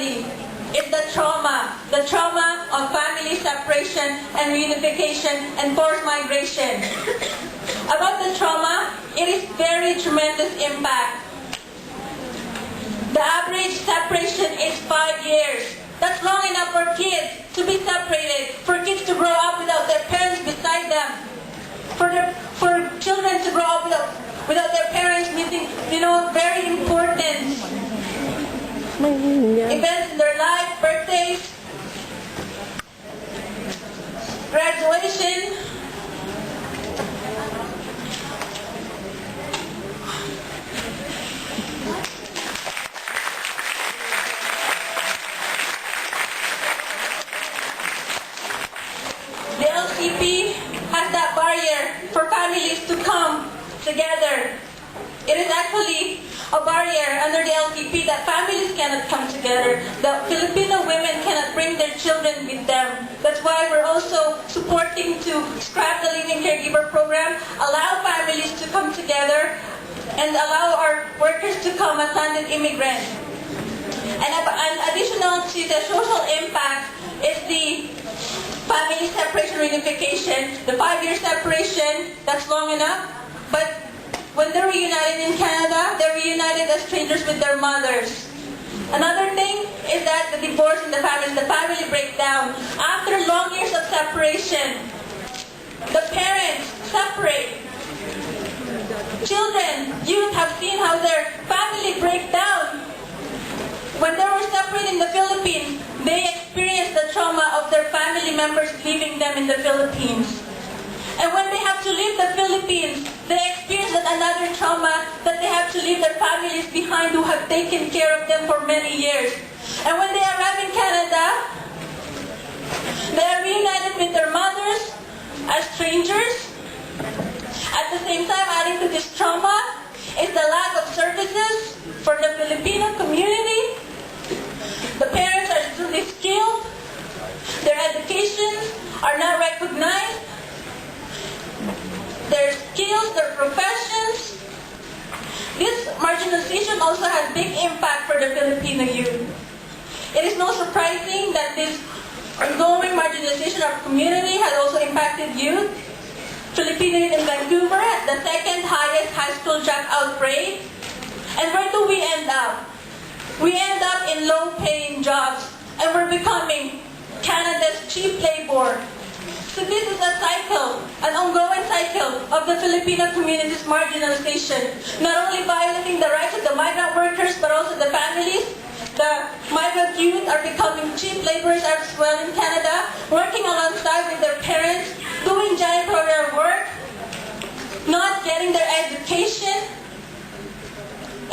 family is the trauma of family separation and reunification and forced migration. About the trauma, it is very tremendous impact. The average separation is 5 years. That's long enough for kids to be separated, for kids to grow up without their parents beside them, for children to grow up without their parents missing, very important events in their life, birthdays, graduation. The LCP has that barrier for families to come together. It is actually a barrier under the LCP that families cannot come together, that Filipino women cannot bring their children with them. That's why we're also supporting to scrap the living caregiver program, allow families to come together, and allow our workers to come as landed immigrants. And additional to the social impact is the family separation reunification. The 5-year separation, that's long enough, but when they're reunited in Canada, they're reunited as strangers with their mothers. Another thing is that the divorce in the family breakdown. After long years of separation, the parents separate. Children, youth have seen how their family break down. When they were separated in the Philippines, they experienced the trauma of their family members leaving them in the Philippines. And when they have to leave the Philippines, they experience another trauma that they have to leave their families behind who have taken care of them for many years. And when they arrive in Canada, they are reunited with their mothers as strangers. At the same time, adding to this trauma is the lack of services for the Filipino community. The parents are extremely skilled. Their educations are not recognized. Their skills, their professions. This marginalization also has big impact for the Filipino youth. It is no surprising that this ongoing marginalization of community has also impacted youth. Filipino youth in Vancouver has the second highest high school dropout rate. And where do we end up? We end up in low-paying jobs, and we're becoming Canada's cheap labor. So this is a cycle, an ongoing cycle of the Filipino community's marginalization, not only violating the rights of the migrant workers, but also the families. The migrant youth are becoming cheap laborers as well in Canada, working alongside with their parents, doing janitorial work, not getting their education.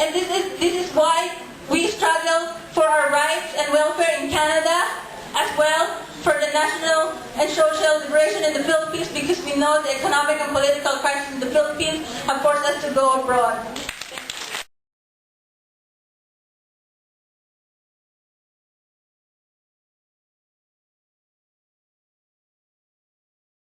And this is why we struggle for our rights and welfare in Canada, as well for the national and social liberation in the Philippines, because we know the economic and political crisis in the Philippines have forced us to go abroad.